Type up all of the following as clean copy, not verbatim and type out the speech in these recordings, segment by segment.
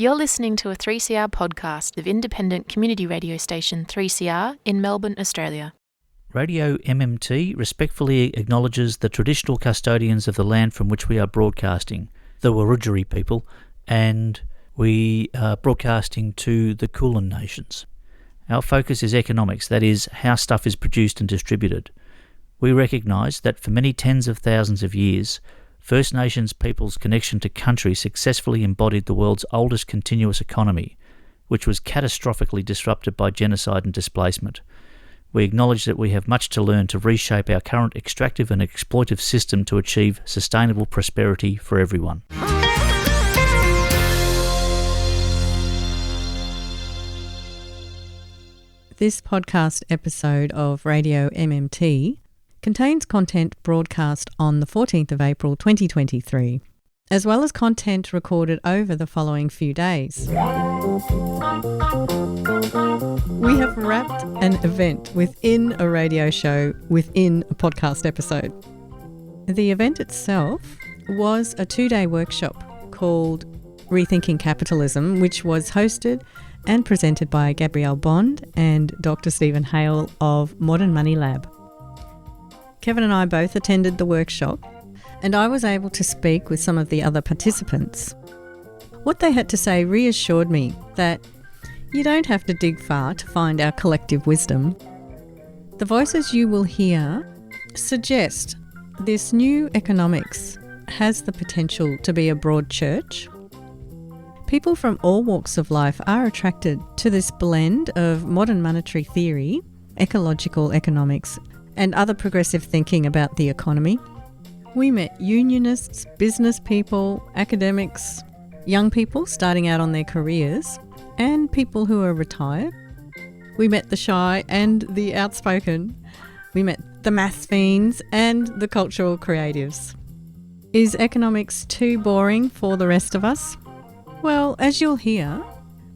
You're listening to a 3CR podcast of independent community radio station 3CR in Melbourne, Australia. Radio MMT respectfully acknowledges the traditional custodians of the land from which we are broadcasting, the Wurundjeri people, and we are broadcasting to the Kulin Nations. Our focus is economics, that is, how stuff is produced and distributed. We recognise that for many tens of thousands of years, First Nations people's connection to country successfully embodied the world's oldest continuous economy, which was catastrophically disrupted by genocide and displacement. We acknowledge that we have much to learn to reshape our current extractive and exploitive system to achieve sustainable prosperity for everyone. This podcast episode of Radio MMT contains content broadcast on the 14th of April 2023, as well as content recorded over the following few days. We have wrapped an event within a radio show within a podcast episode. The event itself was a 2-day workshop called Rethinking Capitalism, which was hosted and presented by Gabrielle Bond and Dr. Stephen Hale of Modern Money Lab. Kevin and I both attended the workshop, and I was able to speak with some of the other participants. What they had to say reassured me that you don't have to dig far to find our collective wisdom. The voices you will hear suggest this new economics has the potential to be a broad church. People from all walks of life are attracted to this blend of modern monetary theory, ecological economics, and other progressive thinking about the economy. We met unionists, business people, academics, young people starting out on their careers, and people who are retired. We met the shy and the outspoken. We met the maths fiends and the cultural creatives. Is economics too boring for the rest of us? Well, as you'll hear,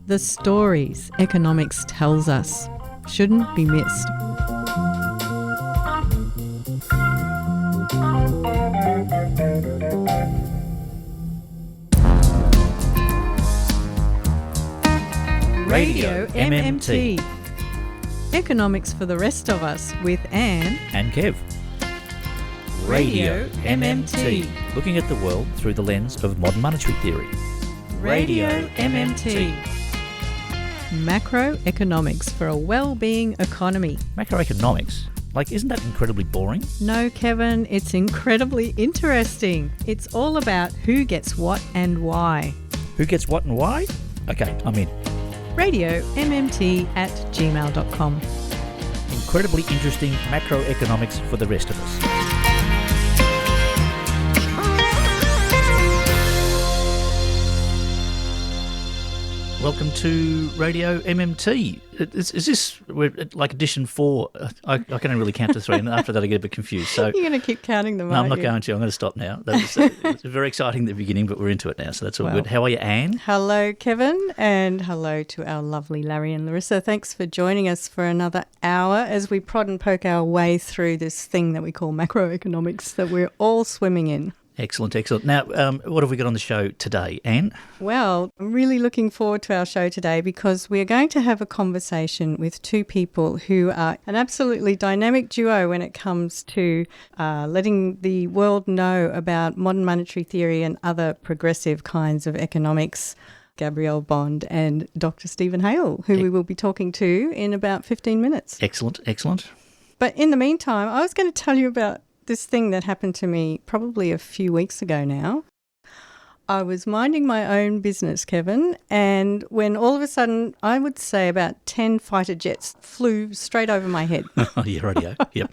the stories economics tells us shouldn't be missed. Radio MMT. Economics for the rest of us with Anne And Kev. Radio MMT. Looking at the world through the lens of modern monetary theory. Radio MMT. Macroeconomics for a well-being economy. Macroeconomics? Isn't that incredibly boring? No, Kevin, it's incredibly interesting. It's all about who gets what and why. Who gets what and why? Okay, I'm in. RadioMMT@gmail.com. Incredibly interesting macroeconomics for the rest of us. Welcome to Radio MMT. Is this like edition 4? I can't really count to 3, and after that I get a bit confused. So you're going to keep counting them, no, I'm not you? going to. I'm going to stop now. It's very exciting at the beginning, but we're into it now, so that's all good. How are you, Anne? Hello, Kevin, and hello to our lovely Larry and Larissa. Thanks for joining us for another hour as we prod and poke our way through this thing that we call macroeconomics that we're all swimming in. Excellent, excellent. Now, what have we got on the show today, Anne? Well, I'm really looking forward to our show today because we are going to have a conversation with two people who are an absolutely dynamic duo when it comes to letting the world know about modern monetary theory and other progressive kinds of economics. Gabrielle Bond and Dr. Stephen Hale, who we will be talking to in about 15 minutes. Excellent, excellent. But in the meantime, I was going to tell you about this thing that happened to me probably a few weeks ago now. I was minding my own business, Kevin, and when all of a sudden, I would say about 10 fighter jets flew straight over my head. Oh, yeah, radio. Yep.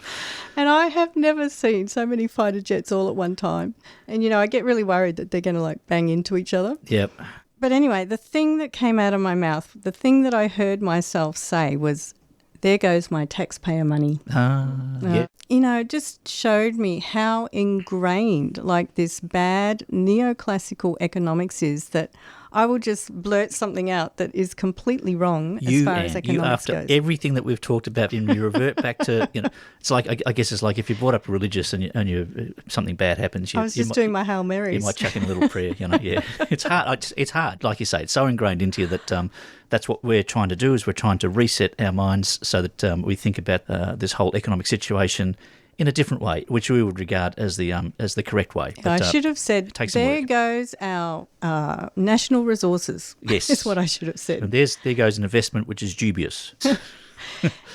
And I have never seen so many fighter jets all at one time. And, I get really worried that they're going to bang into each other. Yep. But anyway, the thing that came out of my mouth, the thing that I heard myself say was, there goes my taxpayer money. Yeah. It just showed me how ingrained this bad neoclassical economics is that I will just blurt something out that is completely wrong as far as economics after goes. everything that we've talked about, and you revert back to, it's like, I guess it's like if you're brought up religious and something bad happens. I was just doing my Hail Marys. You might chuck in a little prayer, yeah. It's hard. It's hard, like you say. It's so ingrained into you that that's what we're trying to do, is we're trying to reset our minds so that we think about this whole economic situation in a different way, which we would regard as the correct way. But, I should have said, there goes our national resources. Yes. That's what I should have said. And there goes an investment which is dubious.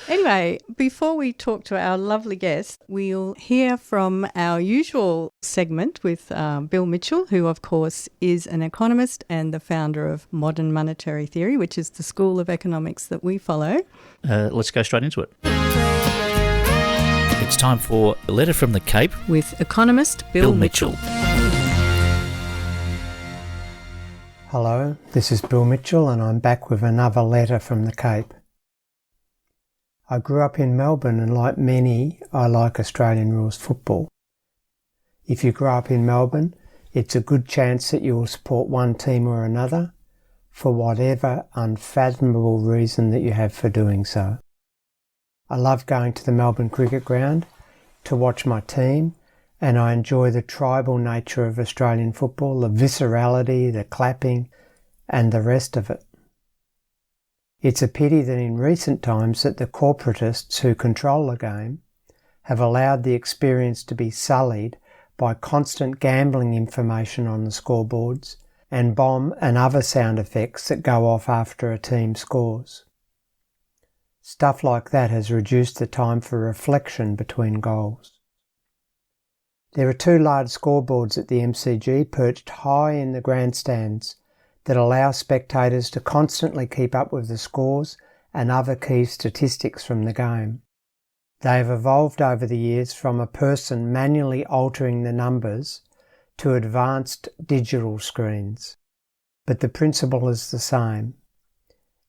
Anyway, before we talk to our lovely guest, we'll hear from our usual segment with Bill Mitchell, who, of course, is an economist and the founder of Modern Monetary Theory, which is the school of economics that we follow. Let's go straight into it. It's time for a letter from the Cape with economist Bill Mitchell. Hello, this is Bill Mitchell and I'm back with another letter from the Cape. I grew up in Melbourne and like many, I like Australian rules football. If you grow up in Melbourne, it's a good chance that you will support one team or another for whatever unfathomable reason that you have for doing so. I love going to the Melbourne Cricket Ground to watch my team, and I enjoy the tribal nature of Australian football, the viscerality, the clapping, and the rest of it. It's a pity that in recent times that the corporatists who control the game have allowed the experience to be sullied by constant gambling information on the scoreboards and bomb and other sound effects that go off after a team scores. Stuff like that has reduced the time for reflection between goals. There are two large scoreboards at the MCG perched high in the grandstands that allow spectators to constantly keep up with the scores and other key statistics from the game. They have evolved over the years from a person manually altering the numbers to advanced digital screens, but the principle is the same.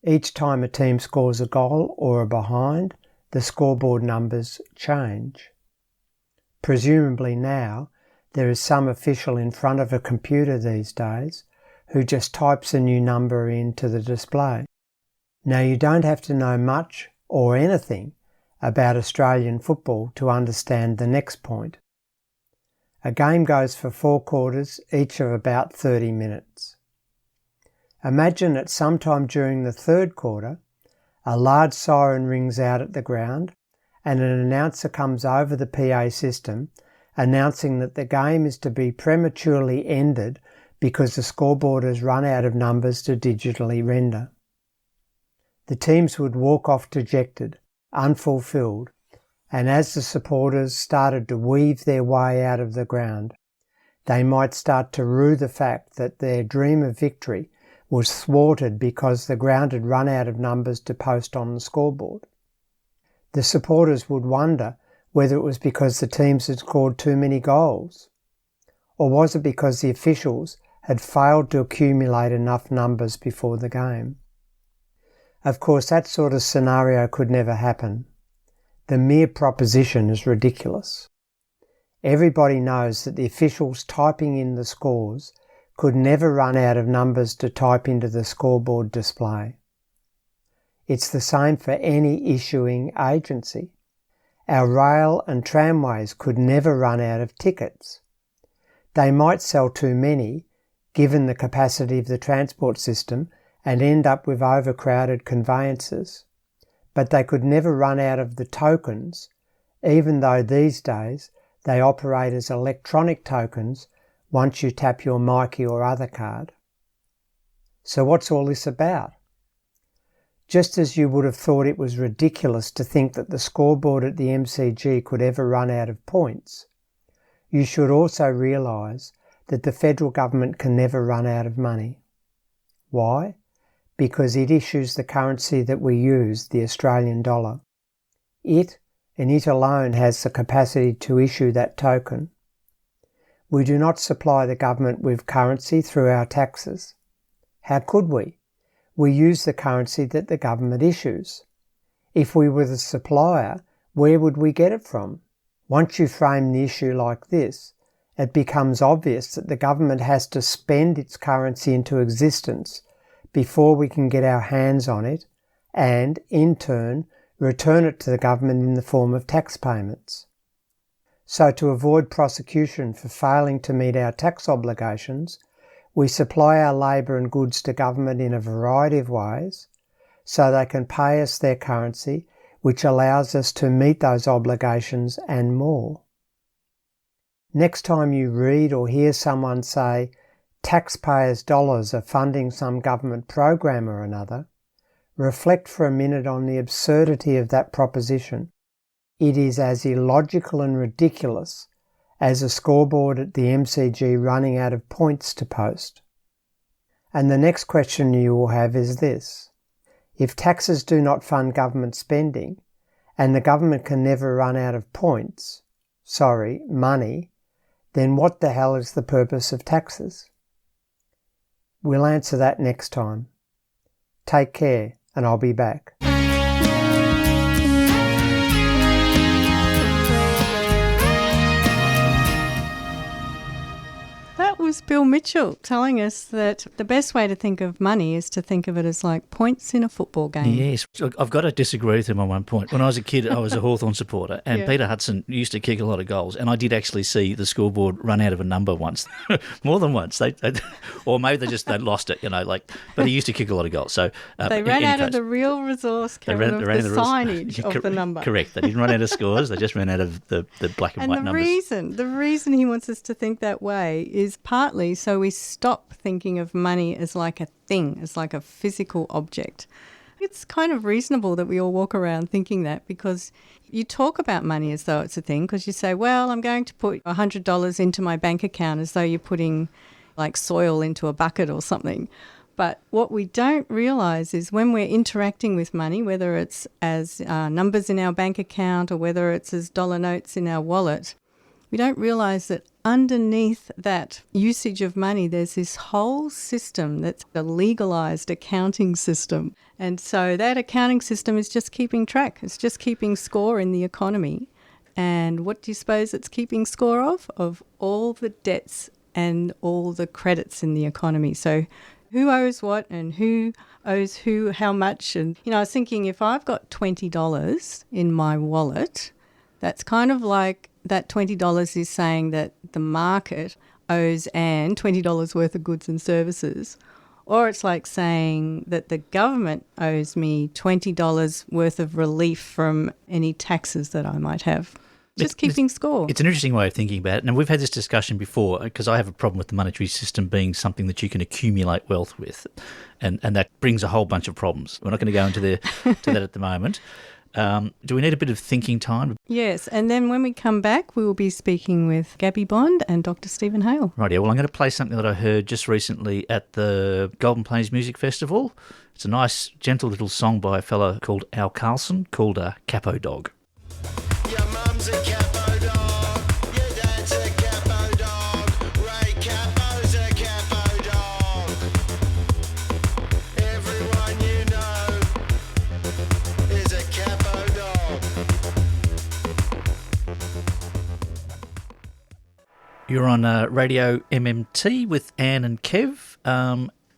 Each time a team scores a goal or a behind, the scoreboard numbers change. Presumably now, there is some official in front of a computer these days who just types a new number into the display. Now, you don't have to know much or anything about Australian football to understand the next point. A game goes for 4 quarters, each of about 30 minutes. Imagine at some time during the 3rd quarter, a large siren rings out at the ground and an announcer comes over the PA system announcing that the game is to be prematurely ended because the scoreboard has run out of numbers to digitally render. The teams would walk off dejected, unfulfilled, and as the supporters started to weave their way out of the ground, they might start to rue the fact that their dream of victory was thwarted because the ground had run out of numbers to post on the scoreboard. The supporters would wonder whether it was because the teams had scored too many goals, or was it because the officials had failed to accumulate enough numbers before the game. Of course, that sort of scenario could never happen. The mere proposition is ridiculous. Everybody knows that the officials typing in the scores could never run out of numbers to type into the scoreboard display. It's the same for any issuing agency. Our rail and tramways could never run out of tickets. They might sell too many, given the capacity of the transport system, and end up with overcrowded conveyances, but they could never run out of the tokens, even though these days they operate as electronic tokens once you tap your Myki or other card. So what's all this about? Just as you would have thought it was ridiculous to think that the scoreboard at the MCG could ever run out of points, you should also realise that the federal government can never run out of money. Why? Because it issues the currency that we use, the Australian dollar. It, and it alone, has the capacity to issue that token. We do not supply the government with currency through our taxes. How could we? We use the currency that the government issues. If we were the supplier, where would we get it from? Once you frame the issue like this, it becomes obvious that the government has to spend its currency into existence before we can get our hands on it and, in turn, return it to the government in the form of tax payments. So to avoid prosecution for failing to meet our tax obligations, we supply our labour and goods to government in a variety of ways so they can pay us their currency, which allows us to meet those obligations and more. Next time you read or hear someone say, taxpayers' dollars are funding some government program or another, reflect for a minute on the absurdity of that proposition. It is as illogical and ridiculous as a scoreboard at the MCG running out of points to post. And the next question you will have is this. If taxes do not fund government spending, and the government can never run out of money, then what the hell is the purpose of taxes? We'll answer that next time. Take care, and I'll be back. That was Bill Mitchell telling us that the best way to think of money is to think of it as like points in a football game. Yes, I've got to disagree with him on one point. When I was a kid, I was a Hawthorn supporter, and Peter Hudson used to kick a lot of goals, and I did actually see the scoreboard run out of a number once, more than once. Or maybe they lost it, but he used to kick a lot of goals. So they ran out of the real resource, Kevin, of the signage of the number. Correct. They didn't run out of scores. They just ran out of the black and white numbers. The reason he wants us to think that way is partly so we stop thinking of money as like a thing, as like a physical object. It's kind of reasonable that we all walk around thinking that, because you talk about money as though it's a thing, because you say, well, I'm going to put $100 into my bank account, as though you're putting like soil into a bucket or something. But what we don't realise is when we're interacting with money, whether it's as numbers in our bank account or whether it's as dollar notes in our wallet, we don't realise that underneath that usage of money, there's this whole system that's a legalised accounting system. And so that accounting system is just keeping track. It's just keeping score in the economy. And what do you suppose it's keeping score of? Of all the debts and all the credits in the economy. So who owes what and who owes who how much. And, I was thinking, if I've got $20 in my wallet, that's kind of like that $20 is saying that the market owes Anne $20 worth of goods and services. Or it's like saying that the government owes me $20 worth of relief from any taxes that I might have. Just keeping score. It's an interesting way of thinking about it. And we've had this discussion before, because I have a problem with the monetary system being something that you can accumulate wealth with. And that brings a whole bunch of problems. We're not going to go into to that at the moment. Do we need a bit of thinking time? Yes, and then when we come back, we will be speaking with Gabby Bond and Dr. Stephen Hale. Rightio. Well, I'm going to play something that I heard just recently at the Golden Plains Music Festival. It's a nice, gentle little song by a fella called Al Carlson called Capo Dog. Your mum's a capo dog, your dad's a capo dog, Ray Capo's a capo dog. Everyone you know is a capo dog. You're on Radio MMT with Anne and Kev,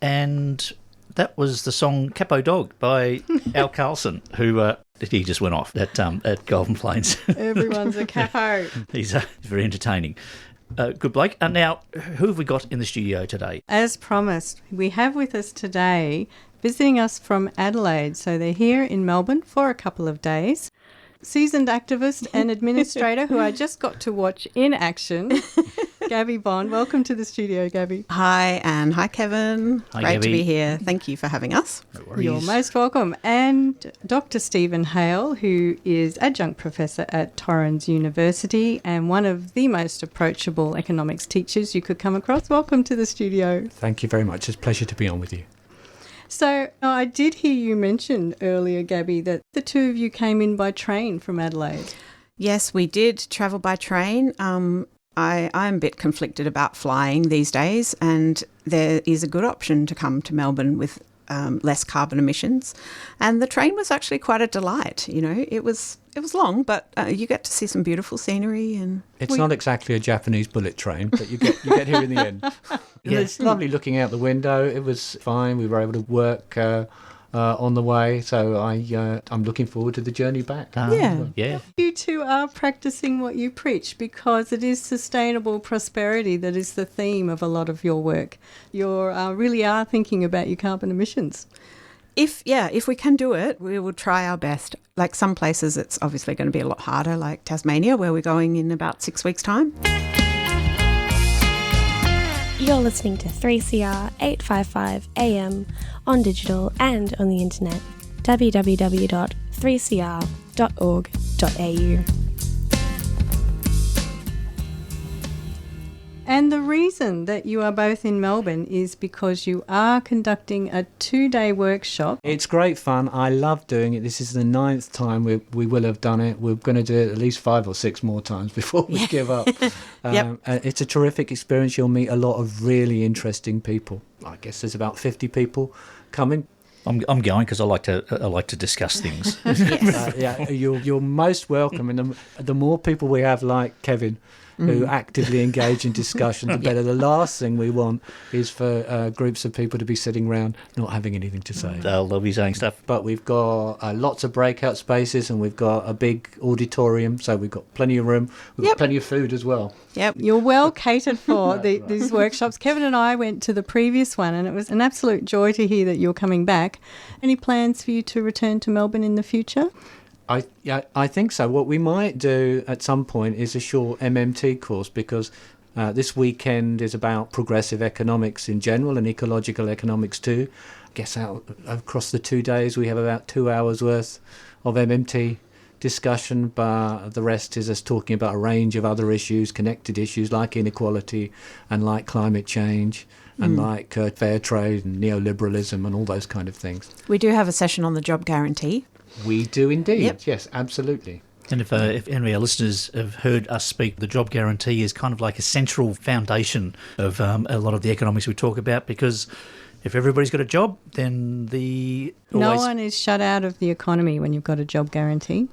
and that was the song Capo Dog by Al Carlson, who he just went off at Golden Plains. Everyone's a capo. He's very entertaining. Good bloke. Now, who have we got in the studio today? As promised, we have with us today, visiting us from Adelaide. So they're here in Melbourne for a couple of days. Seasoned activist and administrator who I just got to watch in action, Gabby Bond. Welcome to the studio, Gabby. Hi, Anne. Hi, Kevin. Hi, Great Gabby. to be here. Thank you for having us. No worries. You're most welcome. And Dr. Stephen Hale, who is adjunct professor at Torrens University and one of the most approachable economics teachers you could come across. Welcome to the studio. Thank you very much. It's a pleasure to be on with you. So I did hear you mention earlier, Gabby, that the two of you came in by train from Adelaide. Yes, we did travel by train. I'm a bit conflicted about flying these days, and there is a good option to come to Melbourne with less carbon emissions. And the train was actually quite a delight. You know, it was long, but you get to see some beautiful scenery. And It's not exactly a Japanese bullet train, but you get here in the end. Yeah. It's lovely looking out the window. It was fine. We were able to work on the way, so I'm looking forward to the journey back. Yeah. You two are practicing what you preach, because it is sustainable prosperity that is the theme of a lot of your work. You really are thinking about your carbon emissions. if we can do it, we will try our best. Like some places, it's obviously going to be a lot harder, like Tasmania, where we're going in about 6 weeks' time. You're listening to 3CR 855 AM on digital and on the internet. www.3cr.org.au. And the reason that you are both in Melbourne is because you are conducting a 2-day workshop. It's great fun. I love doing it. This is the 9th time we will have done it. We're going to do it at least 5 or 6 more times before we give up. It's a terrific experience. You'll meet a lot of really interesting people. I guess there's about 50 people coming. I'm going because I like to discuss things. You're most welcome. And the more people we have like Kevin, who actively engage in discussion, the better. The last thing we want is for groups of people to be sitting around not having anything to say. They'll be saying stuff. But we've got lots of breakout spaces, and we've got a big auditorium, so we've got plenty of room. We've got plenty of food as well. Yep. You're well catered for these workshops. Kevin and I went to the previous one, and it was an absolute joy to hear that you're coming back. Any plans for you to return to Melbourne in the future? I think so. What we might do at some point is a short MMT course, because this weekend is about progressive economics in general and ecological economics too. I guess out across the 2 days we have about 2 hours worth of MMT discussion, but the rest is us talking about a range of other issues, connected issues like inequality and like climate change and like fair trade and neoliberalism and all those kind of things. We do have a session on the job guarantee. We do indeed. Yep. Yes, absolutely. And if any of our listeners have heard us speak, the job guarantee is kind of like a central foundation of a lot of the economics we talk about, because if everybody's got a job, then no one is shut out of the economy when you've got a job guarantee.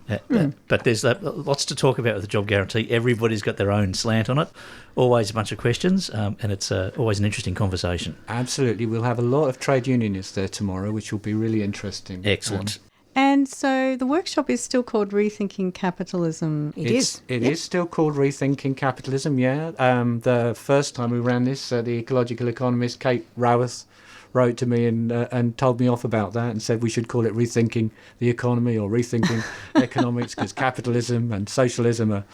But there's lots to talk about with the job guarantee. Everybody's got their own slant on it. Always a bunch of questions, and it's always an interesting conversation. Absolutely. We'll have a lot of trade unionists there tomorrow, which will be really interesting. Excellent. And so the workshop is still called Rethinking Capitalism. It is still called Rethinking Capitalism, yeah. The first time we ran this, the ecological economist Kate Raworth wrote to me and told me off about that and said we should call it Rethinking the Economy or Rethinking Economics, because capitalism and socialism are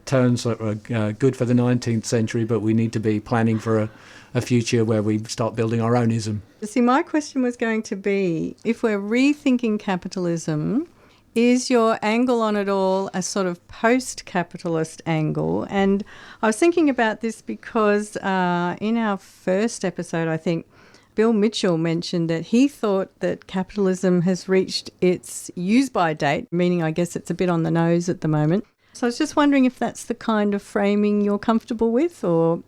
terms that are good for the 19th century, but we need to be planning for a future where we start building our own ism. See, my question was going to be, if we're rethinking capitalism, is your angle on it all a sort of post-capitalist angle? And I was thinking about this because in our first episode, I think, Bill Mitchell mentioned that he thought that capitalism has reached its use-by date, meaning I guess it's a bit on the nose at the moment. So I was just wondering if that's the kind of framing you're comfortable with, or...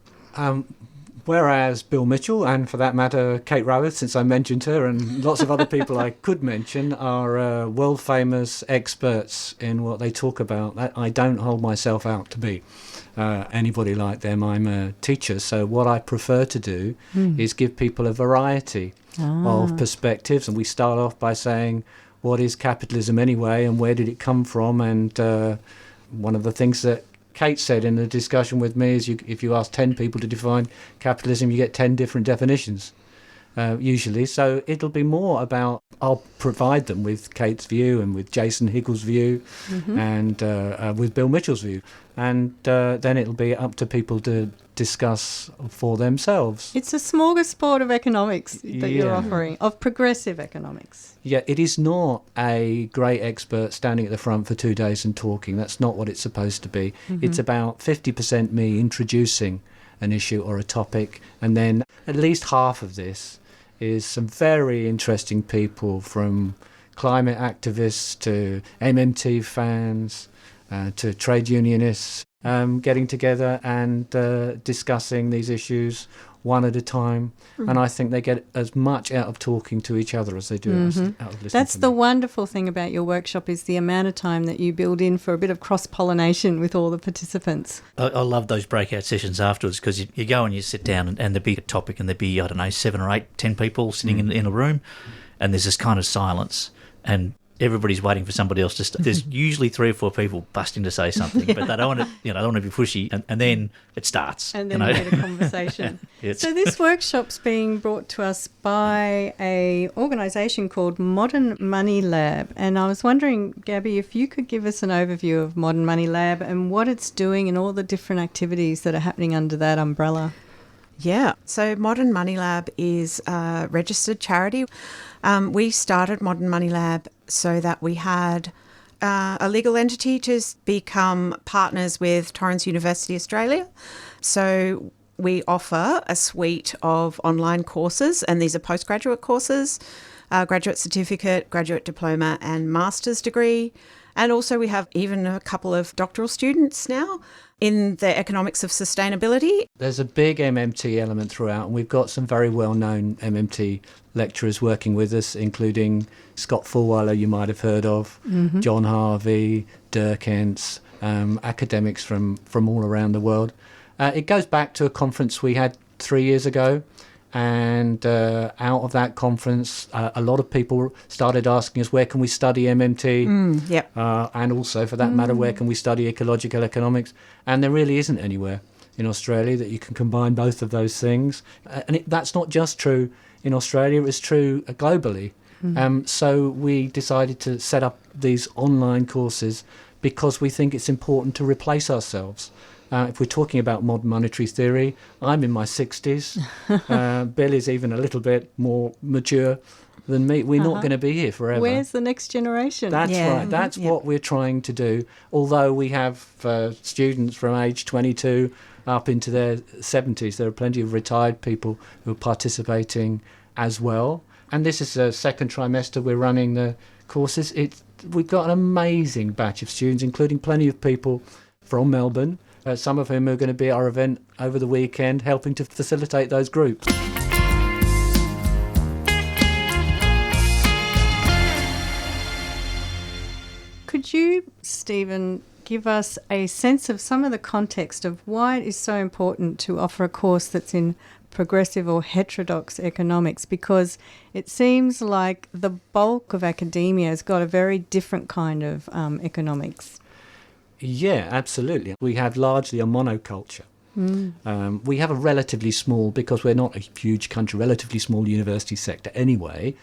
Whereas Bill Mitchell, and for that matter Kate Raworth, since I mentioned her, and lots of other people I could mention, are world-famous experts in what they talk about. I don't hold myself out to be anybody like them. I'm a teacher, so what I prefer to do is give people a variety of perspectives, and we start off by saying, what is capitalism anyway, and where did it come from? And one of the things that Kate said in the discussion with me is if you ask 10 people to define capitalism, you get 10 different definitions, usually. So it'll be more about, I'll provide them with Kate's view and with Jason Higgle's view and with Bill Mitchell's view. And then it'll be up to people to discuss for themselves. It's a smorgasbord of economics that you're offering, of progressive economics. Yeah, it is not a great expert standing at the front for 2 days and talking. That's not what it's supposed to be. It's about 50% me introducing an issue or a topic, and then at least half of this is some very interesting people, from climate activists to MMT fans to trade unionists, getting together and discussing these issues one at a time, and I think they get as much out of talking to each other as they do out of listening That's to the me. wonderful thing about your workshop is the amount of time that you build in for a bit of cross-pollination with all the participants. I love those breakout sessions afterwards because you go and you sit down and there'd be a topic and there'd be, I don't know, 7 or 8, 10 people sitting in a room, and there's this kind of silence and everybody's waiting for somebody else to there's usually 3 or 4 people busting to say something, but they don't want to, they don't want to be pushy, and then it starts. And then you get a conversation. It's- So this workshop's being brought to us by a organisation called Modern Money Lab. And I was wondering, Gabby, if you could give us an overview of Modern Money Lab and what it's doing and all the different activities that are happening under that umbrella. Yeah, so Modern Money Lab is a registered charity. We started Modern Money Lab so that we had a legal entity to become partners with Torrens University Australia. So we offer a suite of online courses, and these are postgraduate courses, graduate certificate, graduate diploma and master's degree. And also we have even a couple of doctoral students now in the economics of sustainability. There's a big MMT element throughout, and we've got some very well-known MMT lecturers working with us, including Scott Fulwiler, you might have heard of, John Harvey, Dirk Entz, academics from all around the world. It goes back to a conference we had 3 years ago, and out of that conference, a lot of people started asking us, where can we study MMT? Yep. And also, for that matter, where can we study ecological economics? And there really isn't anywhere in Australia that you can combine both of those things. And that's not just true in Australia, it's true globally. So we decided to set up these online courses because we think it's important to replace ourselves. If we're talking about modern monetary theory, I'm in my 60s. Bill is even a little bit more mature than me. We're not going to be here forever. Where's the next generation? That's Yeah. right. That's Yeah. what we're trying to do. Although we have students from age 22 up into their 70s, there are plenty of retired people who are participating as well. And this is the second trimester we're running the courses. We've got an amazing batch of students, including plenty of people from Melbourne, some of whom are going to be at our event over the weekend, helping to facilitate those groups. Could you, Stephen, give us a sense of some of the context of why it is so important to offer a course that's in progressive or heterodox economics? Because it seems like the bulk of academia has got a very different kind of economics. Yeah, absolutely. We have largely a monoculture. We have a relatively small, because we're not a huge country, relatively small university sector anyway.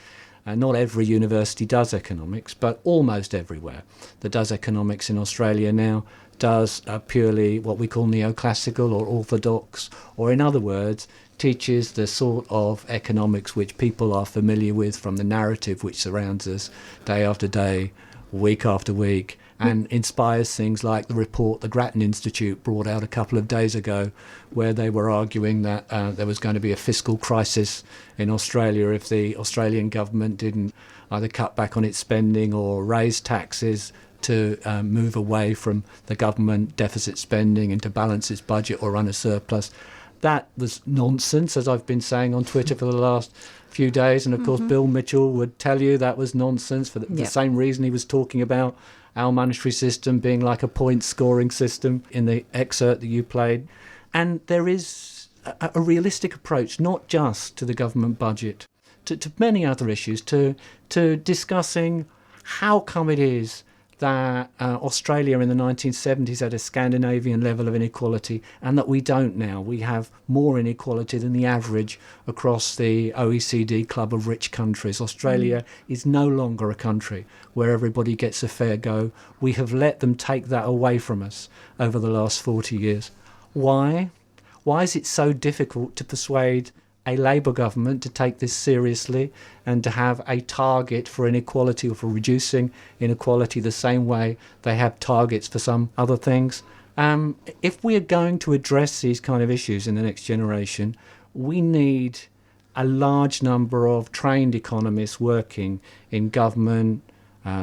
Not every university does economics, but almost everywhere that does economics in Australia now does purely what we call neoclassical or orthodox, or in other words, teaches the sort of economics which people are familiar with from the narrative which surrounds us day after day, week after week, and inspires things like the report the Grattan Institute brought out a couple of days ago, where they were arguing that there was going to be a fiscal crisis in Australia if the Australian government didn't either cut back on its spending or raise taxes to move away from the government deficit spending and to balance its budget or run a surplus. That was nonsense, as I've been saying on Twitter for the last few days. And of course, Bill Mitchell would tell you that was nonsense for the same reason he was talking about our monetary system being like a point-scoring system in the excerpt that you played. And there is a realistic approach, not just to the government budget, to many other issues, to discussing how come it is that Australia in the 1970s had a Scandinavian level of inequality and that we don't now. We have more inequality than the average across the OECD club of rich countries. Australia is no longer a country where everybody gets a fair go. We have let them take that away from us over the last 40 years. Why? Why is it so difficult to persuade a Labour government to take this seriously and to have a target for inequality or for reducing inequality the same way they have targets for some other things? If we are going to address these kind of issues in the next generation, we need a large number of trained economists working in government,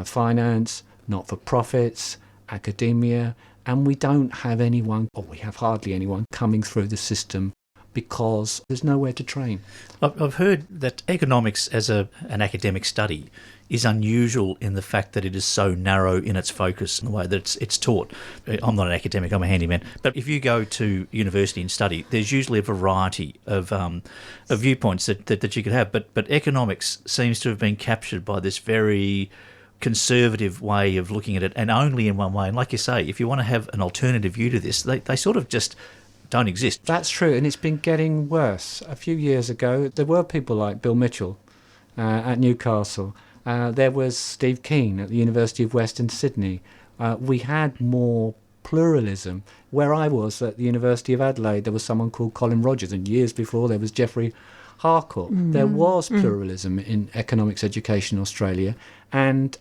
finance, not-for-profits, academia, and we don't have anyone, or we have hardly anyone, coming through the system because there's nowhere to train. I've heard that economics as an academic study is unusual in the fact that it is so narrow in its focus and the way that it's taught. I'm not an academic, I'm a handyman. But if you go to university and study, there's usually a variety of viewpoints that you could have. But economics seems to have been captured by this very conservative way of looking at it, and only in one way. And like you say, if you want to have an alternative view to this, they sort of just don't exist. That's true, and it's been getting worse. A few years ago, there were people like Bill Mitchell at Newcastle. There was Steve Keen at the University of Western Sydney. We had more pluralism. Where I was at the University of Adelaide, there was someone called Colin Rogers, and years before there was Geoffrey Harcourt. There was pluralism in economics education in Australia, and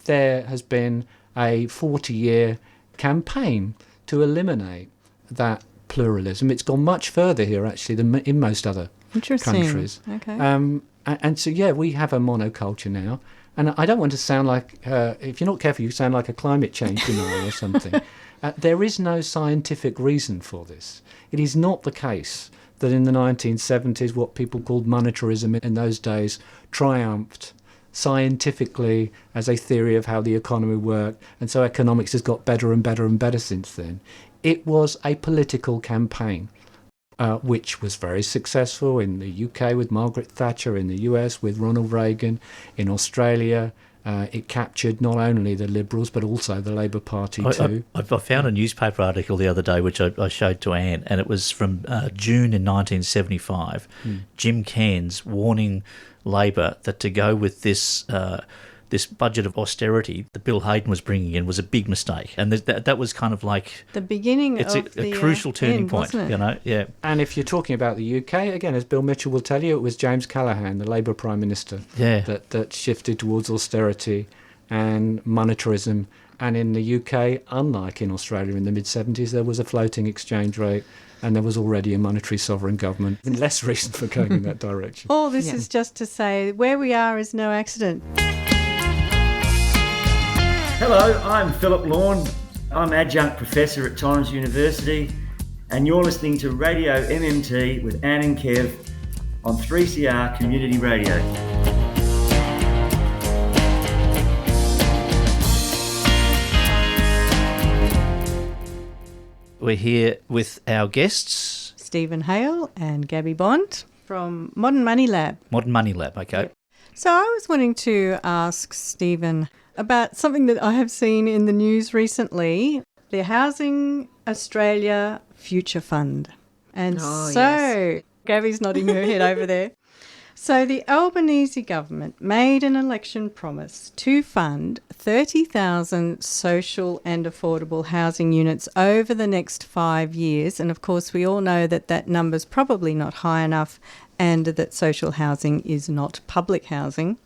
there has been a 40-year campaign to eliminate that pluralism. It's gone much further here, actually, than in most other countries. Okay. And so, yeah, we have a monoculture now. And I don't want to sound like, if you're not careful, you sound like a climate change denier or something. There is no scientific reason for this. It is not the case that in the 1970s, what people called monetarism in those days triumphed scientifically as a theory of how the economy worked. And so economics has got better and better and better since then. It was a political campaign. Which was very successful in the UK with Margaret Thatcher, in the US with Ronald Reagan, in Australia. It captured not only the Liberals but also the Labour Party too. I found a newspaper article the other day which I showed to Anne, and it was from June in 1975. Jim Cairns warning Labor that to go with this budget of austerity that Bill Hayden was bringing in was a big mistake, and that was kind of like the beginning it's of a crucial turning end, point, wasn't it? Yeah. And if you're talking about the UK, again, as Bill Mitchell will tell you, it was James Callaghan, the Labour Prime Minister, that shifted towards austerity and monetarism. And in the UK, unlike in Australia in the mid-70s, there was a floating exchange rate and there was already a monetary sovereign government. And less reason for going in that direction. All this is just to say where we are is no accident. Hello, I'm Philip Lawn. I'm adjunct professor at Torrens University, and you're listening to Radio MMT with Anne and Kev on 3CR Community Radio. We're here with our guests. Stephen Hale and Gabby Bond from Modern Money Lab. Modern Money Lab, okay. Yep. So I was wanting to ask Stephen about something that I have seen in the news recently, the Housing Australia Future Fund. And yes. Gabby's nodding her head over there. So the Albanese government made an election promise to fund 30,000 social and affordable housing units over the next 5 years. And of course, we all know that that number's probably not high enough and that social housing is not public housing.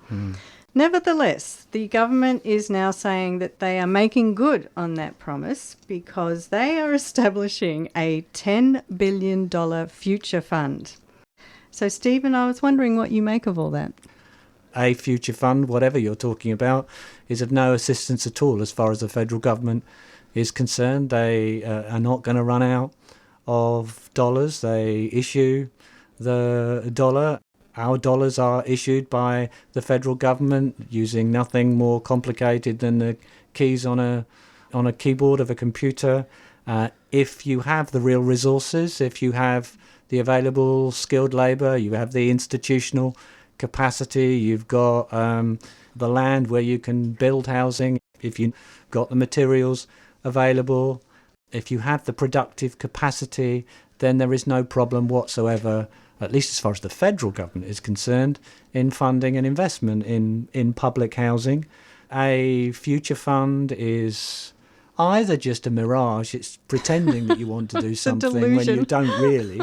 Nevertheless, the government is now saying that they are making good on that promise because they are establishing a $10 billion future fund. So, Stephen, I was wondering what you make of all that. A future fund, whatever you're talking about, is of no assistance at all as far as the federal government is concerned. They are not going to run out of dollars. They issue the dollar. Our dollars are issued by the federal government using nothing more complicated than the keys on a keyboard of a computer. If you have the real resources, if you have the available skilled labour, you have the institutional capacity, you've got the land where you can build housing, if you've got the materials available, if you have the productive capacity, then there is no problem whatsoever, at least as far as the federal government is concerned, in funding and investment in public housing. A future fund is either just a mirage, it's pretending that you want to do something when you don't really,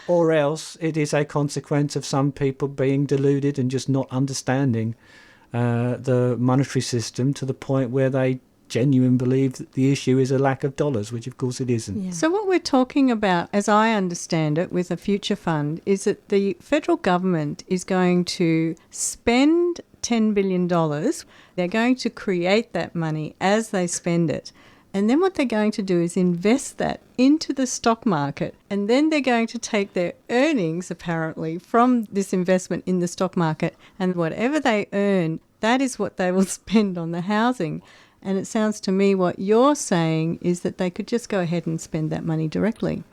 or else it is a consequence of some people being deluded and just not understanding the monetary system to the point where they genuinely believe that the issue is a lack of dollars, which of course it isn't. Yeah. So what we're talking about, as I understand it, with a future fund, is that the federal government is going to spend $10 billion. They're going to create that money as they spend it. And then what they're going to do is invest that into the stock market. And then they're going to take their earnings, apparently, from this investment in the stock market. And whatever they earn, that is what they will spend on the housing. And it sounds to me what you're saying is that they could just go ahead and spend that money directly.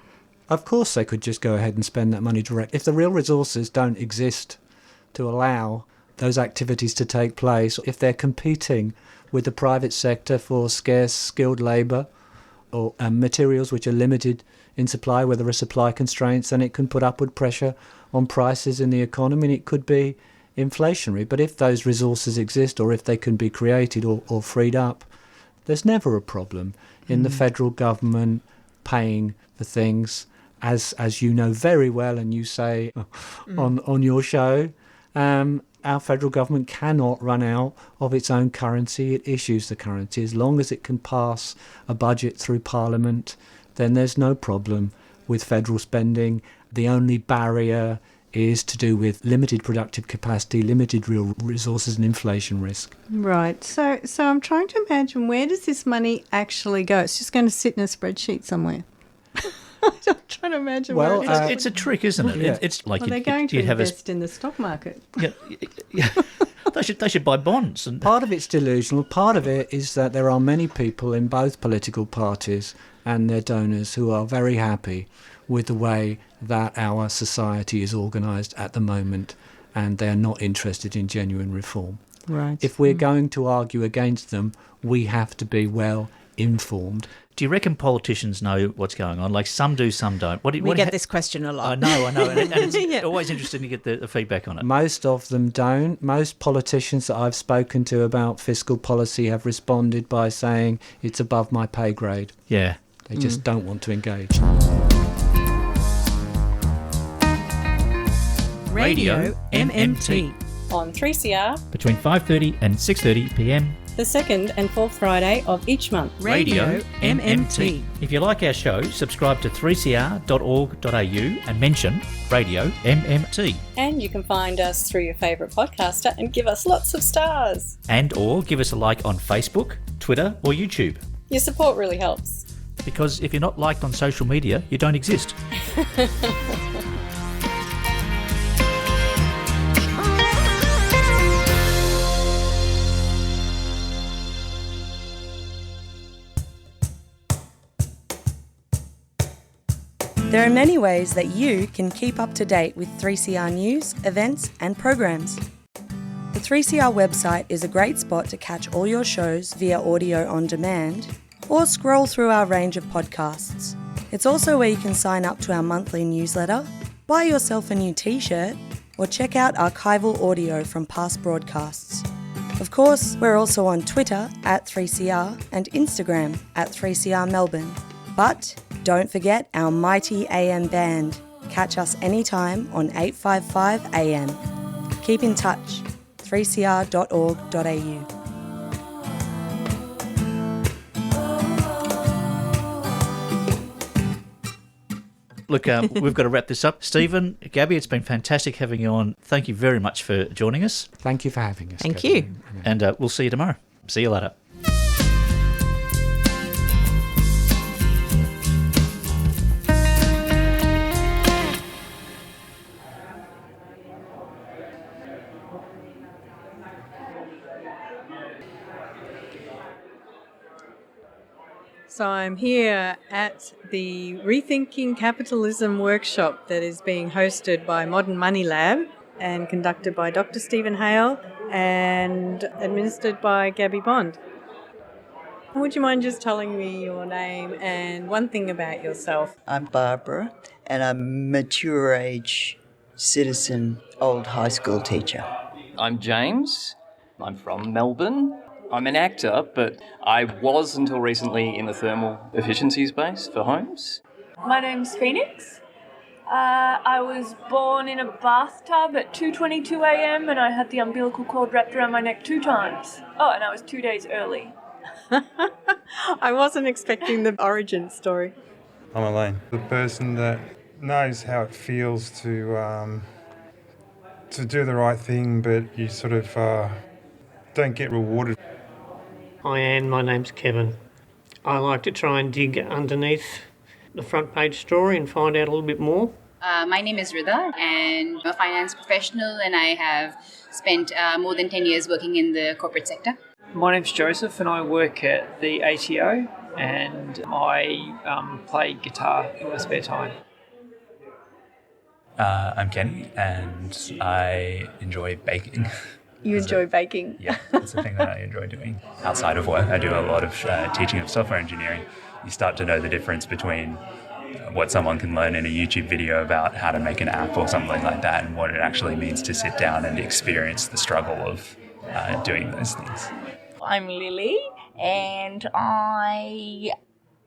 Of course they could just go ahead and spend that money direct. If the real resources don't exist to allow those activities to take place, if they're competing with the private sector for scarce skilled labour or materials which are limited in supply, where there are supply constraints, then it can put upward pressure on prices in the economy and it could be inflationary. But if those resources exist or if they can be created or freed up, there's never a problem in the federal government paying for things, as you know very well and you say on your show. Our federal government cannot run out of its own currency. It issues the currency. As long as it can pass a budget through Parliament, then there's no problem with federal spending. The only barrier is to do with limited productive capacity, limited real resources and inflation risk. Right. So I'm trying to imagine, where does this money actually go? It's just going to sit in a spreadsheet somewhere. I'm trying to imagine Well, where it is. It's a trick, isn't it? Yeah. It's like Well, they're going to invest in the stock market. Yeah. They should buy bonds. And Part of it's delusional. Part of it is that there are many people in both political parties and their donors who are very happy with the way that our society is organised at the moment, and they're not interested in genuine reform. Right. If we're going to argue against them, we have to be well informed. do you reckon politicians know what's going on? Like, some do, some don't. We get this question a lot. I know. And it's always interesting to get the feedback on it. Most of them don't. Most politicians that I've spoken to about fiscal policy have responded by saying it's above my pay grade. Yeah. They just don't want to engage. Radio MMT. On 3CR, Between 5:30 and 6:30 p.m. the second and fourth Friday of each month. Radio MMT. If you like our show, subscribe to 3cr.org.au and mention Radio MMT. And you can find us through your favourite podcaster and give us lots of stars. And or give us a like on Facebook, Twitter or YouTube. Your support really helps. Because if you're not liked on social media, you don't exist. There are many ways that you can keep up to date with 3CR news, events and programs. The 3CR website is a great spot to catch all your shows via audio on demand or scroll through our range of podcasts. It's also where you can sign up to our monthly newsletter, buy yourself a new t-shirt or check out archival audio from past broadcasts. Of course, we're also on Twitter at 3CR and Instagram at 3CR Melbourne. But don't forget our mighty AM band. Catch us anytime on 855 AM. Keep in touch. 3cr.org.au. Look, we've got to wrap this up. Stephen, Gabby, it's been fantastic having you on. Thank you very much for joining us. Thank you for having us. Thank Kevin. you. And we'll see you tomorrow. See you later. So I'm here at the Rethinking Capitalism workshop that is being hosted by Modern Money Lab and conducted by Dr. Stephen Hale and administered by Gabby Bond. Would you mind just telling me your name and one thing about yourself? I'm Barbara, and I'm a mature age citizen, old high school teacher. I'm James. I'm from Melbourne. I'm an actor, but I was until recently in the thermal efficiency space for homes. My name's Phoenix. I was born in a bathtub at 2:22 a.m. and I had the umbilical cord wrapped around my neck 2 times. Oh, and I was 2 days early. I wasn't expecting the origin story. I'm Elaine, the person that knows how it feels to do the right thing, but you sort of don't get rewarded. Hi Anne, my name's Kevin. I like to try and dig underneath the front page story and find out a little bit more. My name is Rida and I'm a finance professional, and I have spent more than 10 years working in the corporate sector. My name's Joseph and I work at the ATO, and I play guitar in my spare time. I'm Kenny and I enjoy baking. You enjoy baking? Yeah, it's a thing that I enjoy doing. Outside of work, I do a lot of teaching of software engineering. You start to know the difference between what someone can learn in a YouTube video about how to make an app or something like that, and what it actually means to sit down and experience the struggle of doing those things. I'm Lily, and I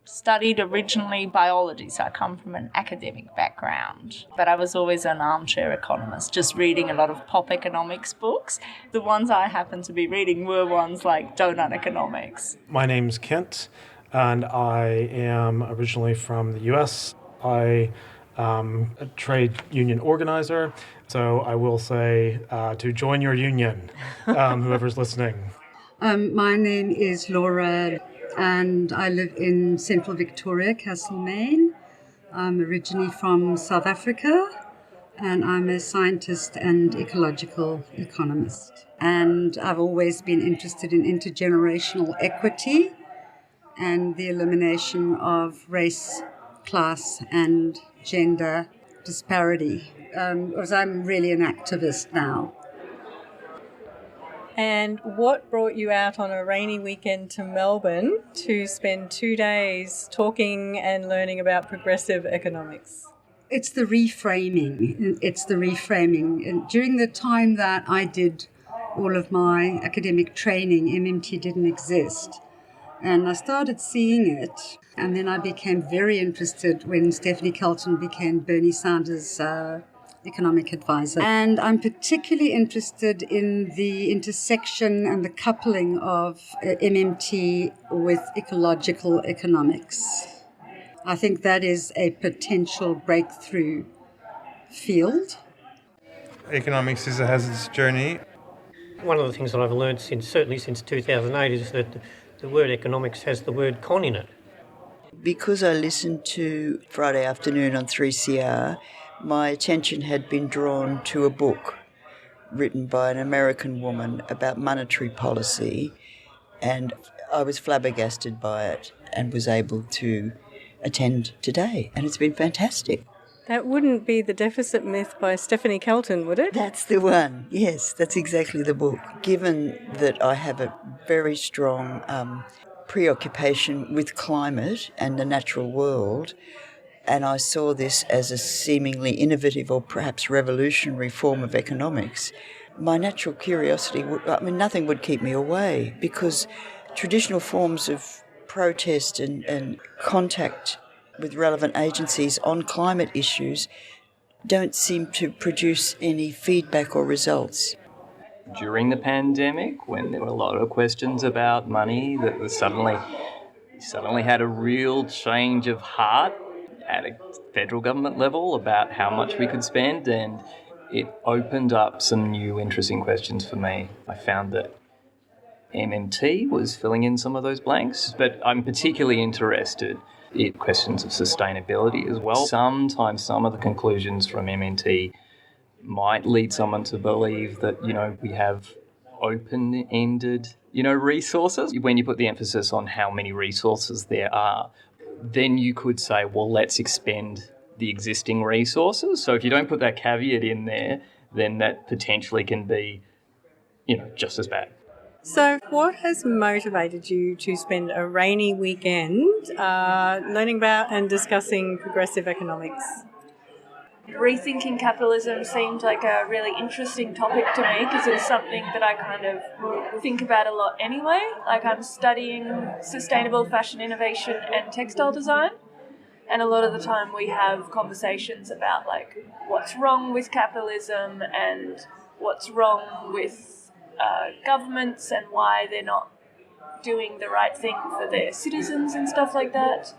studied originally biology, so I come from an academic background. But I was always an armchair economist, just reading a lot of pop economics books. The ones I happened to be reading were ones like Donut Economics. My name's Kent, and I am originally from the US. I am a trade union organizer, so I will say to join your union, whoever's listening. My name is Laura, and I live in central Victoria, Castlemaine. I'm originally from South Africa, and I'm a scientist and ecological economist. And I've always been interested in intergenerational equity and the elimination of race, class, and gender disparity. Because I'm really an activist now. And what brought you out on a rainy weekend to Melbourne to spend 2 days talking and learning about progressive economics? It's the reframing. And during the time that I did all of my academic training, MMT didn't exist. And I started seeing it. And then I became very interested when Stephanie Kelton became Bernie Sanders' economic advisor. And I'm particularly interested in the intersection and the coupling of MMT with ecological economics. I think that is a potential breakthrough field. Economics has its journey. One of the things that I've learned certainly since 2008 is that the word economics has the word con in it. Because I listened to Friday Afternoon on 3CR, my attention had been drawn to a book written by an American woman about monetary policy, and I was flabbergasted by it and was able to attend today, and it's been fantastic. That wouldn't be The Deficit Myth by Stephanie Kelton, would it? That's the one. Yes, that's exactly the book. Given that I have a very strong preoccupation with climate and the natural world, and I saw this as a seemingly innovative or perhaps revolutionary form of economics, my natural curiosity nothing would keep me away, because traditional forms of protest and contact with relevant agencies on climate issues don't seem to produce any feedback or results. During the pandemic, when there were a lot of questions about money, that was suddenly had a real change of heart at a federal government level about how much we could spend, and it opened up some new interesting questions for me. I found that MMT was filling in some of those blanks, but I'm particularly interested in questions of sustainability as well. Sometimes some of the conclusions from MMT might lead someone to believe that, we have open-ended, resources. When you put the emphasis on how many resources there are, then you could say, well, let's expend the existing resources. So if you don't put that caveat in there, then that potentially can be, just as bad. So what has motivated you to spend a rainy weekend learning about and discussing progressive economics? Rethinking capitalism seemed like a really interesting topic to me because it's something that I kind of think about a lot anyway. Like, I'm studying sustainable fashion innovation and textile design, and a lot of the time we have conversations about like what's wrong with capitalism and what's wrong with governments and why they're not doing the right thing for their citizens and stuff like that.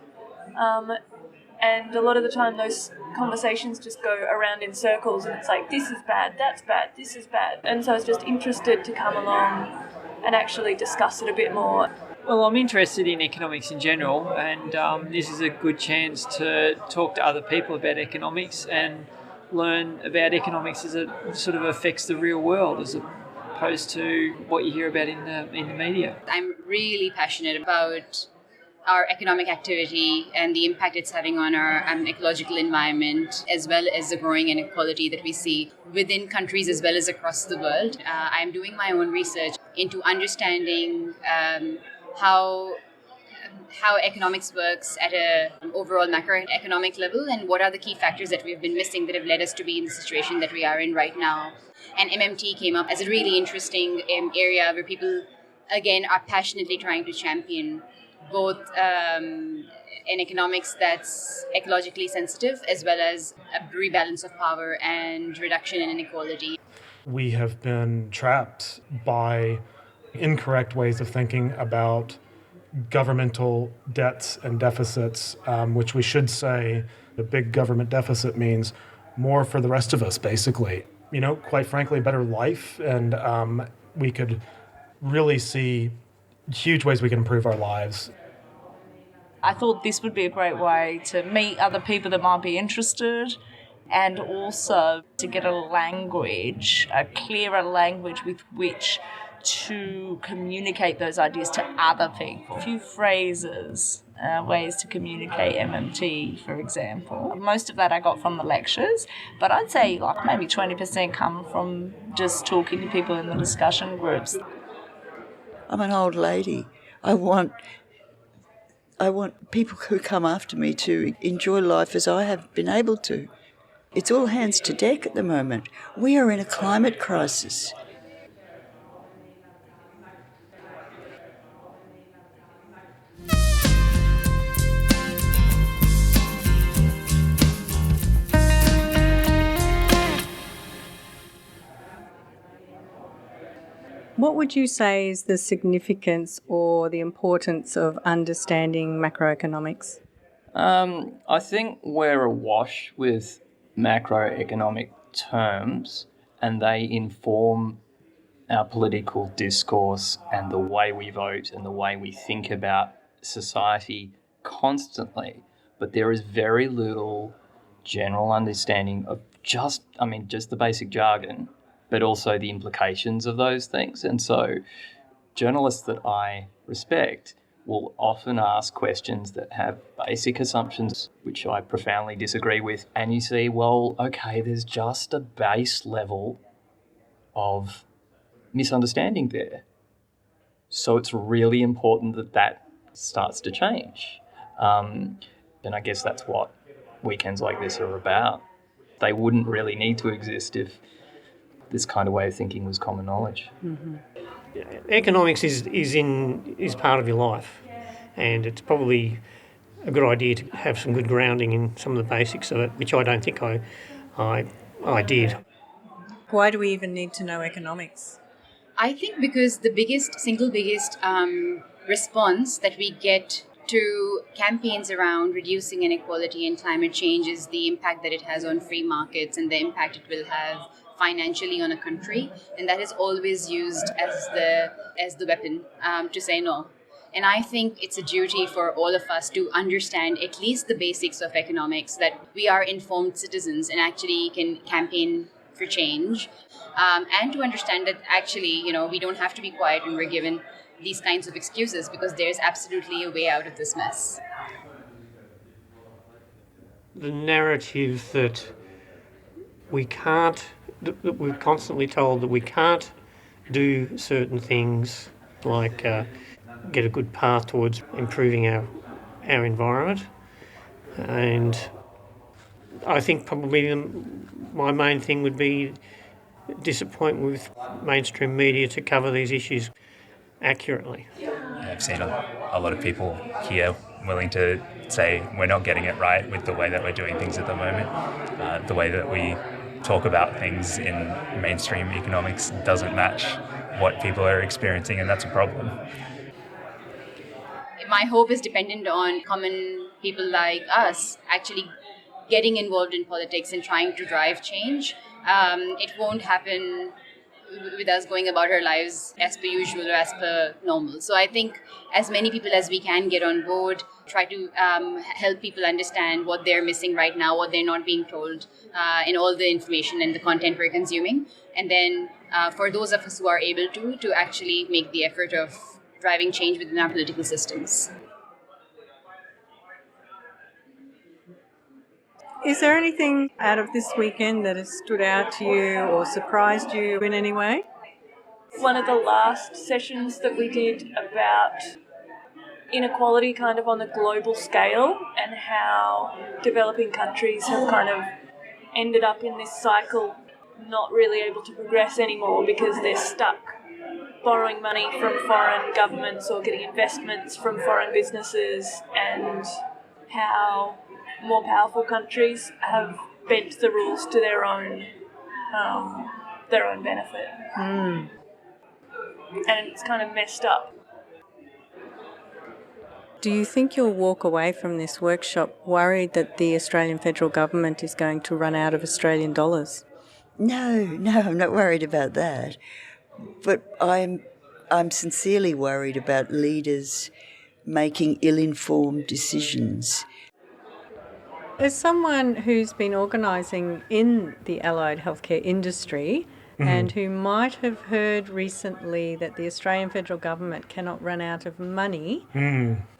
And a lot of the time those conversations just go around in circles, and it's like, this is bad, that's bad, this is bad. And so I was just interested to come along and actually discuss it a bit more. Well, I'm interested in economics in general, and this is a good chance to talk to other people about economics and learn about economics as it sort of affects the real world as opposed to what you hear about in the media. I'm really passionate about our economic activity and the impact it's having on our ecological environment, as well as the growing inequality that we see within countries as well as across the world. I'm doing my own research into understanding how economics works at an overall macroeconomic level, and what are the key factors that we've been missing that have led us to be in the situation that we are in right now. And MMT came up as a really interesting area where people, again, are passionately trying to champion both an economics that's ecologically sensitive as well as a rebalance of power and reduction in inequality. We have been trapped by incorrect ways of thinking about governmental debts and deficits, which we should say the big government deficit means more for the rest of us, basically. You know, quite frankly, a better life, and we could really see huge ways we can improve our lives. I thought this would be a great way to meet other people that might be interested, and also to get a language, a clearer language with which to communicate those ideas to other people. A few phrases, ways to communicate MMT, for example. Most of that I got from the lectures, but I'd say like maybe 20% come from just talking to people in the discussion groups. I'm an old lady. I want people who come after me to enjoy life as I have been able to. It's all hands to deck at the moment. We are in a climate crisis. What would you say is the significance or the importance of understanding macroeconomics? I think we're awash with macroeconomic terms, and they inform our political discourse and the way we vote and the way we think about society constantly. But there is very little general understanding of just the basic jargon, but also the implications of those things. And so journalists that I respect will often ask questions that have basic assumptions, which I profoundly disagree with. And you see, well, okay, there's just a base level of misunderstanding there. So it's really important that that starts to change. And I guess that's what weekends like this are about. They wouldn't really need to exist if this kind of way of thinking was common knowledge. Mm-hmm. Economics is part of your life, and it's probably a good idea to have some good grounding in some of the basics of it, which I don't think I did. Why do we even need to know economics? I think because the single biggest response that we get to campaigns around reducing inequality and climate change is the impact that it has on free markets and the impact it will have financially on a country, and that is always used as the weapon to say no. And I think it's a duty for all of us to understand at least the basics of economics, that we are informed citizens and actually can campaign for change, and to understand that actually, we don't have to be quiet when we're given these kinds of excuses, because there's absolutely a way out of this mess. The narrative that we're constantly told that we can't do certain things, like get a good path towards improving our environment. And I think probably my main thing would be disappointment with mainstream media to cover these issues accurately. I've seen a lot of people here willing to say we're not getting it right with the way that we're doing things at the moment. The way that we talk about things in mainstream economics doesn't match what people are experiencing, and that's a problem. My hope is dependent on common people like us actually getting involved in politics and trying to drive change. It won't happen with us going about our lives as per usual or as per normal. So I think as many people as we can get on board, try to help people understand what they're missing right now, what they're not being told in all the information and the content we're consuming. And then for those of us who are able to actually make the effort of driving change within our political systems. Is there anything out of this weekend that has stood out to you or surprised you in any way? One of the last sessions that we did about inequality kind of on the global scale and how developing countries have kind of ended up in this cycle not really able to progress anymore because they're stuck borrowing money from foreign governments or getting investments from foreign businesses, and how more powerful countries have bent the rules to their own benefit. And it's kind of messed up. Do you think you'll walk away from this workshop worried that the Australian federal government is going to run out of Australian dollars? No, I'm not worried about that. But I'm sincerely worried about leaders making ill-informed decisions. As someone who's been organising in the allied healthcare industry and who might have heard recently that the Australian federal government cannot run out of money,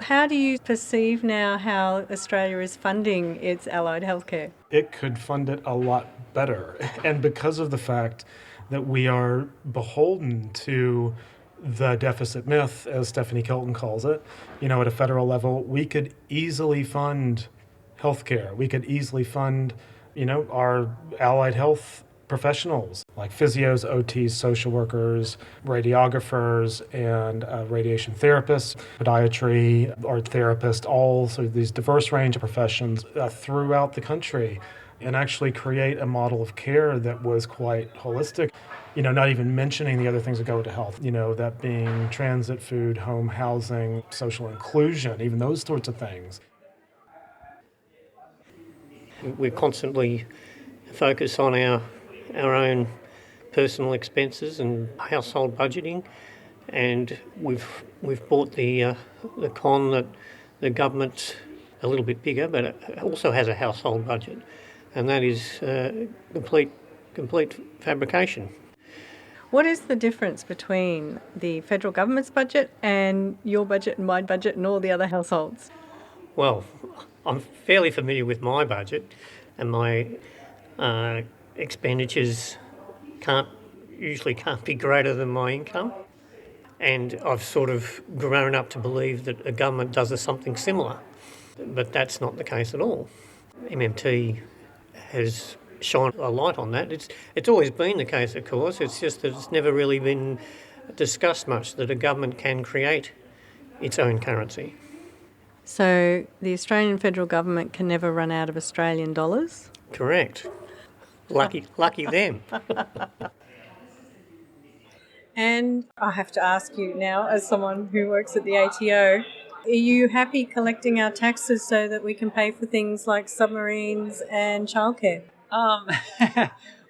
how do you perceive now how Australia is funding its allied healthcare? It could fund it a lot better. And because of the fact that we are beholden to the deficit myth, as Stephanie Kelton calls it, at a federal level, we could easily fund healthcare. We could easily fund, our allied health professionals like physios, OTs, social workers, radiographers, and radiation therapists, podiatry, art therapists, all sort of these diverse range of professions throughout the country, and actually create a model of care that was quite holistic. Not even mentioning the other things that go into health, that being transit, food, home, housing, social inclusion, even those sorts of things. We constantly focus on our own personal expenses and household budgeting, and we've bought the con that the government's a little bit bigger, but it also has a household budget, and that is complete fabrication. What is the difference between the federal government's budget and your budget and my budget and all the other households? Well, I'm fairly familiar with my budget, and my expenditures usually can't be greater than my income. And I've sort of grown up to believe that a government does something similar, but that's not the case at all. MMT has shine a light on that. It's always been the case, of course. It's just that it's never really been discussed much that a government can create its own currency. So the Australian federal government can never run out of Australian dollars? Correct. Lucky them. And I have to ask you now, as someone who works at the ATO, are you happy collecting our taxes so that we can pay for things like submarines and childcare?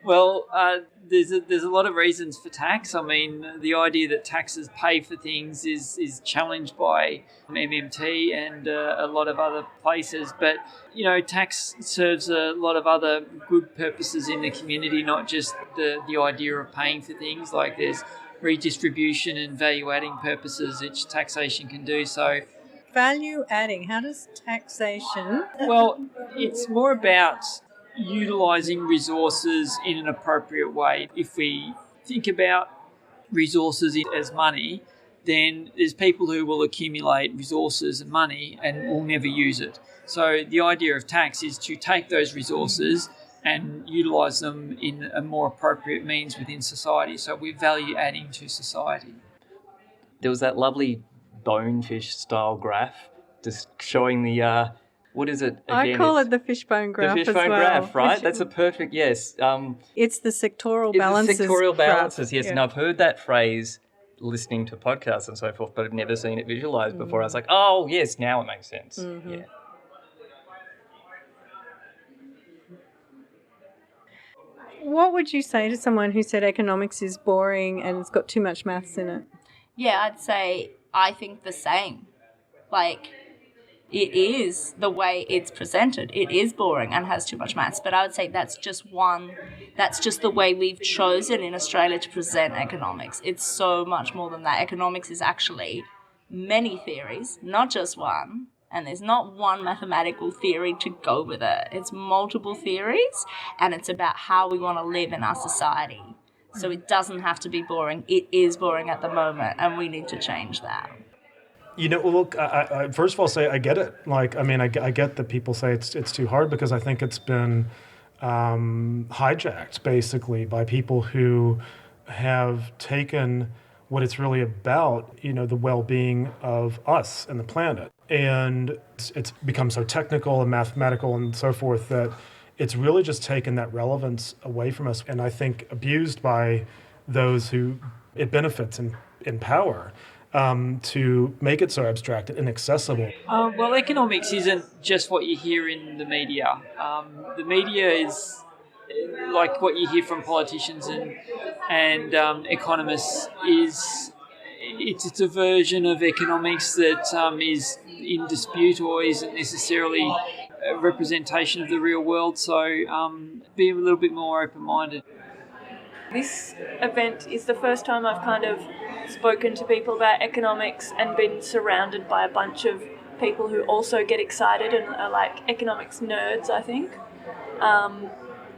Well, there's a lot of reasons for tax. I mean, the idea that taxes pay for things is challenged by MMT and a lot of other places. But, tax serves a lot of other good purposes in the community, not just the idea of paying for things. Like there's redistribution and value-adding purposes which taxation can do. So, value adding, how does taxation... Well, it's more about utilising resources in an appropriate way. If we think about resources as money, then there's people who will accumulate resources and money and will never use it. So the idea of tax is to take those resources and utilise them in a more appropriate means within society. So we're value adding to society. There was that lovely bonefish style graph just showing the what is it again? I call it the fishbone graph. The fishbone as well. graph, right? That's a perfect, yes. It's the sectoral balances. The sectoral balances, graph. yes. Yeah. And I've heard that phrase listening to podcasts and so forth, but I've never seen it visualised before. I was like, oh, yes, now it makes sense. Mm-hmm. Yeah. what would you say to someone who said economics is boring and it's got too much maths in it? Yeah, I'd say I think the same. Like, it is the way it's presented. It is boring and has too much maths, but I would say that's just the way we've chosen in Australia to present economics. It's so much more than that. Economics is actually many theories, not just one, and there's not one mathematical theory to go with it. It's multiple theories, and it's about how we want to live in our society. So it doesn't have to be boring. It is boring at the moment, and we need to change that. You know, look, I first of all say I get it. Like, I mean, I get that people say it's too hard, because I think it's been hijacked basically by people who have taken what it's really about, you know, the well-being of us and the planet. And it's become so technical and mathematical and so forth that it's really just taken that relevance away from us, and I think abused by those who it benefits in power. To make it so abstract and inaccessible. Well, economics isn't just what you hear in the media. The media is like what you hear from politicians and economists. It's a version of economics that is in dispute or isn't necessarily a representation of the real world. So be a little bit more open-minded. This event is the first time I've kind of spoken to people about economics and been surrounded by a bunch of people who also get excited and are like economics nerds, I think.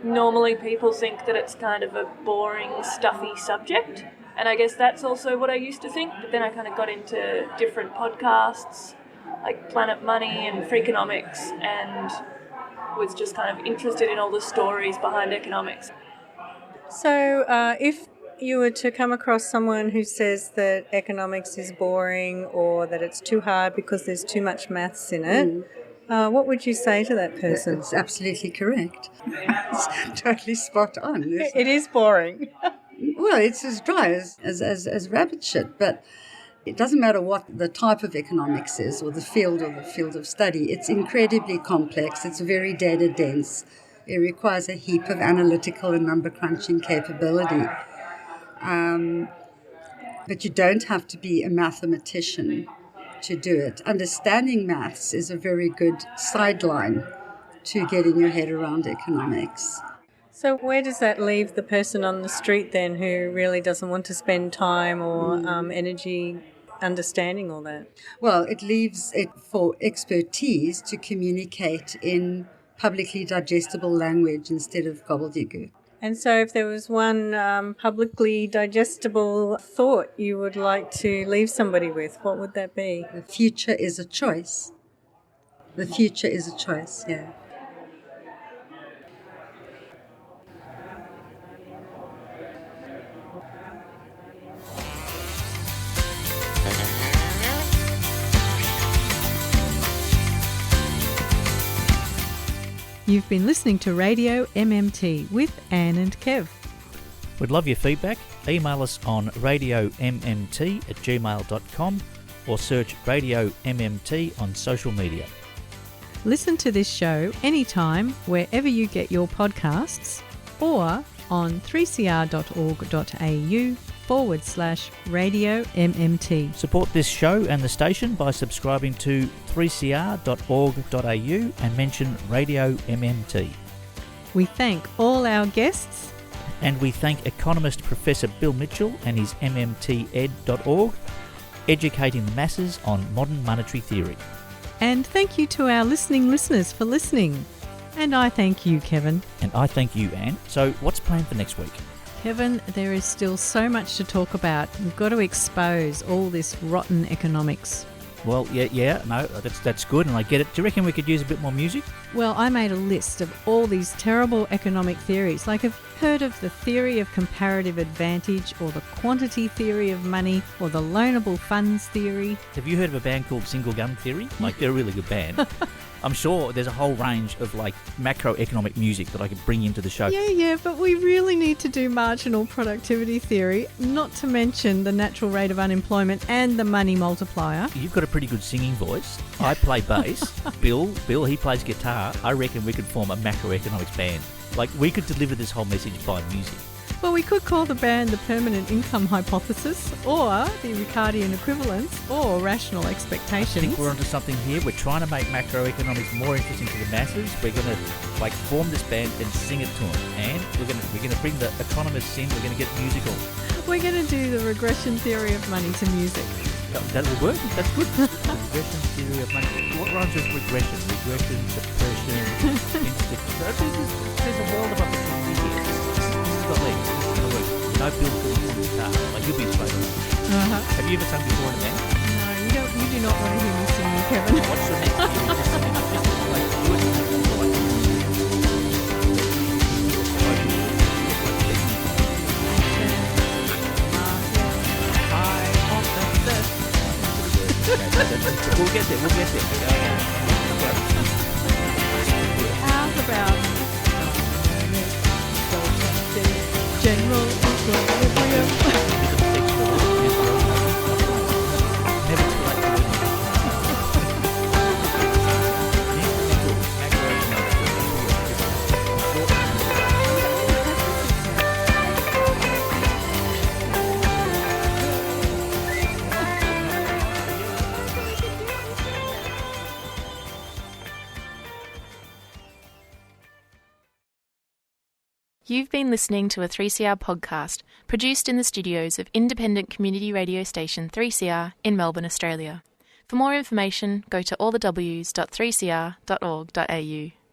Normally people think that it's kind of a boring, stuffy subject, and I guess that's also what I used to think, but then I kind of got into different podcasts like Planet Money and Freakonomics and was just kind of interested in all the stories behind economics. So if you were to come across someone who says that economics is boring or that it's too hard because there's too much maths in it, what would you say to that person? It's absolutely correct. It's totally spot on. It is boring. Well, it's as dry as rabbit shit, but it doesn't matter what the type of economics is or the field of study. It's incredibly complex. It's very data dense. It requires a heap of analytical and number crunching capability. But you don't have to be a mathematician to do it. Understanding maths is a very good sideline to getting your head around economics. So where does that leave the person on the street then who really doesn't want to spend time or energy understanding all that? Well, it leaves it for expertise to communicate in publicly digestible language instead of gobbledygook. And so if there was one publicly digestible thought you would like to leave somebody with, what would that be? The future is a choice. The future is a choice, yeah. You've been listening to Radio MMT with Anne and Kev. We'd love your feedback. Email us on radiommt@gmail.com or search Radio MMT on social media. Listen to this show anytime wherever you get your podcasts or on 3cr.org.au/Radio MMT. Support this show and the station by subscribing to 3cr.org.au and mention Radio MMT. We thank all our guests. And we thank economist Professor Bill Mitchell and his mmted.org, educating the masses on modern monetary theory. And thank you to our listeners for listening. And I thank you, Kevin. And I thank you, Anne. So what's planned for next week? Kevin, there is still so much to talk about. We've got to expose all this rotten economics. Well, no, that's good, and I get it. Do you reckon we could use a bit more music? Well, I made a list of all these terrible economic theories. Like, I've heard of the theory of comparative advantage, or the quantity theory of money, or the loanable funds theory. Have you heard of a band called Single Gun Theory? Like, they're a really good band. I'm sure there's a whole range of like macroeconomic music that I could bring into the show. Yeah, but we really need to do marginal productivity theory, not to mention the natural rate of unemployment and the money multiplier. You've got a pretty good singing voice. I play bass. Bill, he plays guitar. I reckon we could form a macroeconomics band. Like, we could deliver this whole message by music. Well, we could call the band the permanent income hypothesis, or the Ricardian equivalence, or rational expectations. I think we're onto something here. We're trying to make macroeconomics more interesting to the masses. We're going to form this band and sing it to them, and we're going to bring the economists in. We're going to get musical. We're going to do the regression theory of money to music. That will work. That's good. Regression theory of money. What rhymes with regression? Regression, depression, there's a world of opportunity here. This is the lead. This is going to work. No bill for the start. Like, you'll be straight on. Have you ever sung before in a band? No, you do not want to hear me sing, Kevin. What's the next thing? We'll get there. How's about general equilibrium? You've been listening to a 3CR podcast produced in the studios of independent community radio station 3CR in Melbourne, Australia. For more information, go to allthews.3cr.org.au.